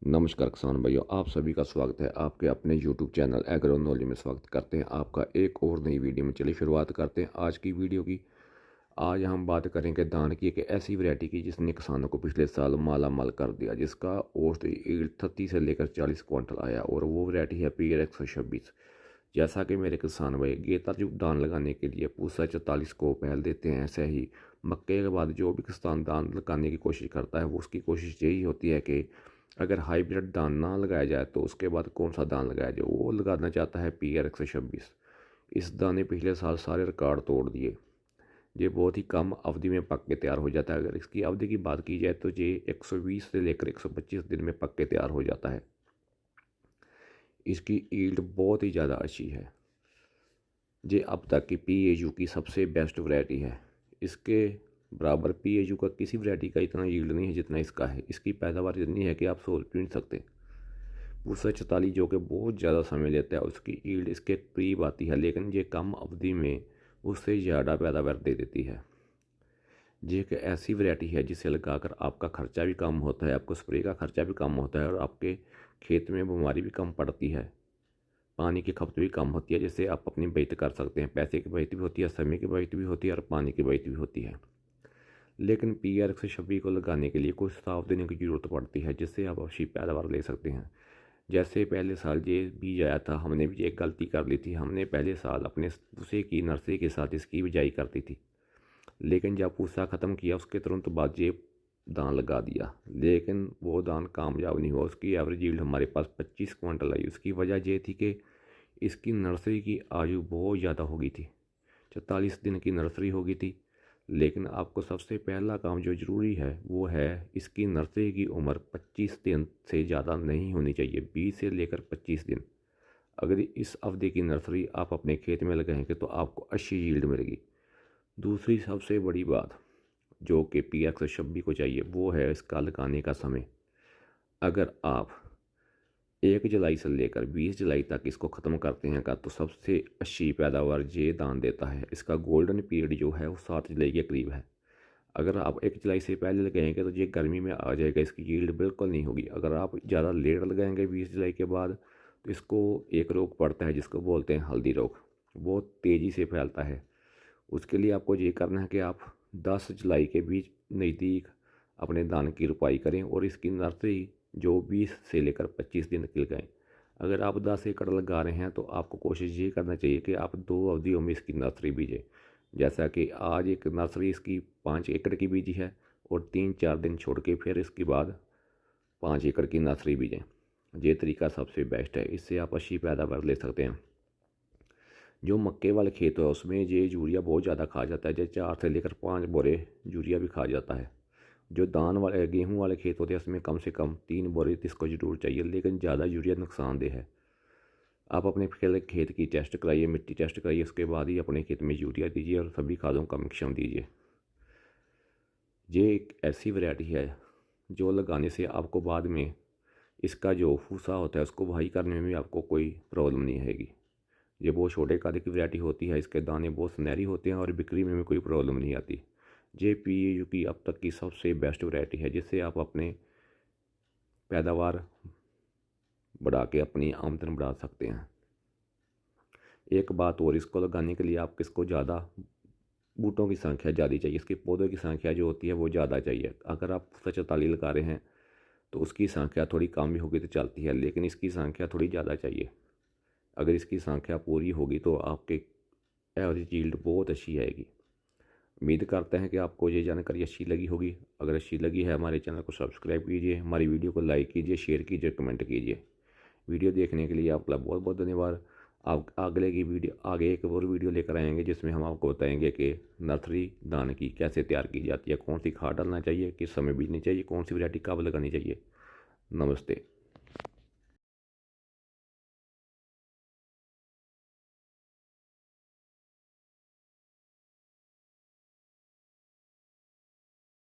नमस्कार किसान भाइयों, आप सभी का स्वागत है आपके अपने यूट्यूब चैनल एग्रो नॉलेज में। स्वागत करते हैं आपका एक और नई वीडियो में। चलिए शुरुआत करते हैं आज की वीडियो की। आज हम बात करेंगे धान की एक ऐसी वैरायटी की जिसने किसानों को पिछले साल माला माल कर दिया, जिसका औसत यील्ड 30 से लेकर 40 क्विंटल आया, और वो वैरायटी है PR 126। जैसा कि मेरे किसान भाई गेतर जो धान लगाने के लिए पूसा 44 को पहल देते हैं, ऐसे ही मक्के के बाद जो भी किसान धान लगाने की कोशिश करता है वो उसकी कोशिश यही होती है कि अगर हाइब्रिड धान ना लगाया जाए तो उसके बाद कौन सा धान लगाया जाए। वो लगाना चाहता है PR 126। इस दाने पिछले साल सारे रिकॉर्ड तोड़ दिए। ये बहुत ही कम अवधि में पक के तैयार हो जाता है। अगर इसकी अवधि की बात की जाए तो ये 120 से लेकर 125 दिन में पक के तैयार हो जाता है। इसकी ईल्ड बहुत ही ज़्यादा अच्छी है। ये अब तक की PAU की सबसे बेस्ट वैरायटी है। इसके बराबर PAU का किसी वैरायटी का इतना यील्ड नहीं है जितना इसका है। इसकी पैदावार इतनी है कि आप सोच भी नहीं सकते। पूसा 44 जो कि बहुत ज़्यादा समय लेता है, उसकी ईल्ड इसके करीब आती है, लेकिन ये कम अवधि में उससे ज़्यादा पैदावार दे देती है। ये एक ऐसी वैरायटी है जिसे लगाकर आपका खर्चा भी कम होता है, आपको स्प्रे का खर्चा भी कम होता है, और आपके खेत में बीमारी भी कम पड़ती है, पानी की खपत भी कम होती है, जिससे आप अपनी बचत कर सकते हैं। पैसे की बचत भी होती है, समय की बचत भी होती है, और पानी की बचत भी होती है। लेकिन PR 126 को लगाने के लिए कुछ सावधानी की ज़रूरत पड़ती है, जिससे आप अच्छी पैदावार ले सकते हैं। जैसे पहले साल ये बीज आया था, हमने भी एक गलती कर ली थी। हमने पहले साल अपने पूसे की नर्सरी के साथ इसकी बिजाई करती थी, लेकिन जब पूसा ख़त्म किया उसके तुरंत बाद ये दान लगा दिया, लेकिन वो दान कामयाब नहीं हुआ। उसकी एवरेज यील्ड हमारे पास 25 क्विंटल आई। उसकी वजह ये थी कि इसकी नर्सरी की आयु बहुत ज़्यादा हो गई थी, 44 दिन की नर्सरी हो गई थी। लेकिन आपको सबसे पहला काम जो ज़रूरी है वो है इसकी नर्सरी की उम्र 25 दिन से ज़्यादा नहीं होनी चाहिए, 20 से लेकर 25 दिन। अगर इस अवधि की नर्सरी आप अपने खेत में लगाएंगे तो आपको अच्छी यील्ड मिलेगी। दूसरी सबसे बड़ी बात जो कि PR 126 को चाहिए वो है इसका लगाने का समय। अगर आप 1 जुलाई से लेकर 20 जुलाई तक इसको ख़त्म करते हैं का तो सबसे अच्छी पैदावार ये दान देता है। इसका गोल्डन पीरियड जो है वो 7 जुलाई के करीब है। अगर आप 1 जुलाई से पहले लगाएंगे तो ये गर्मी में आ जाएगा, इसकी यील्ड बिल्कुल नहीं होगी। अगर आप ज़्यादा लेट लगाएंगे 20 जुलाई के बाद तो इसको एक रोग पड़ता है जिसको बोलते हैं हल्दी रोग, बहुत तेज़ी से फैलता है। उसके लिए आपको ये करना है कि आप 10 जुलाई के बीच नज़दीक अपने दाने की रुपाई करें और इसकी नर्सरी जो 20 से लेकर 25 दिन की लगाएं। अगर आप 10 एकड़ लगा रहे हैं तो आपको कोशिश ये करना चाहिए कि आप 2 अवधियों में इसकी नर्सरी बीजें। जैसा कि आज एक नर्सरी इसकी 5 एकड़ की बीजी है और 3-4 दिन छोड़ के फिर इसके बाद 5 एकड़ की नर्सरी बीजें। ये तरीका सबसे बेस्ट है, इससे आप अच्छी पैदावार ले सकते हैं। जो मक्के वाले खेत है उसमें ये यूरिया बहुत ज़्यादा खा जाता है, जैसे 4 से लेकर 5 बोरे यूरिया भी खा जाता है। जो धान वाले गेहूं वाले खेत होते हैं उसमें कम से कम 3 बोरे इसको जरूर चाहिए, लेकिन ज़्यादा यूरिया नुकसानदेह है। आप अपने खेत की टेस्ट कराइए, मिट्टी टेस्ट कराइए, उसके बाद ही अपने खेत में यूरिया दीजिए और सभी खादों का मिश्रण दीजिए। ये एक ऐसी वैरायटी है जो लगाने से आपको बाद में इसका जो फूसा होता है उसको भाई करने में भी आपको कोई प्रॉब्लम नहीं आएगी। ये बहुत छोटे कद की वैरायटी होती है, इसके दाने बहुत सुनहरी होते हैं और बिक्री में भी कोई प्रॉब्लम नहीं आती। ये PAU की अब तक की सबसे बेस्ट वैरायटी है, जिससे आप अपने पैदावार बढ़ा के अपनी आमदन बढ़ा सकते हैं। एक बात और, इसको लगाने के लिए आप किसको ज़्यादा बूटों की संख्या ज़्यादा चाहिए, इसके पौधों की संख्या जो होती है वो ज़्यादा चाहिए। अगर आप 44 लगा रहे हैं तो उसकी संख्या थोड़ी कम भी होगी तो चलती है, लेकिन इसकी संख्या थोड़ी ज़्यादा चाहिए। अगर इसकी संख्या पूरी होगी तो आपके एवरेज यील्ड बहुत अच्छी आएगी। उम्मीद करते हैं कि आपको ये जानकारी अच्छी लगी होगी। अगर अच्छी लगी है हमारे चैनल को सब्सक्राइब कीजिए, हमारी वीडियो को लाइक कीजिए, शेयर कीजिए, कमेंट कीजिए। वीडियो देखने के लिए आपका बहुत बहुत धन्यवाद। आप आगे एक और वीडियो लेकर आएंगे जिसमें हम आपको बताएंगे कि नर्सरी धान की कैसे तैयार की जाती है, कौन सी खाद डालना चाहिए, किस समय बीजनी चाहिए, कौन सी वैरायटी कब लगानी चाहिए। नमस्ते।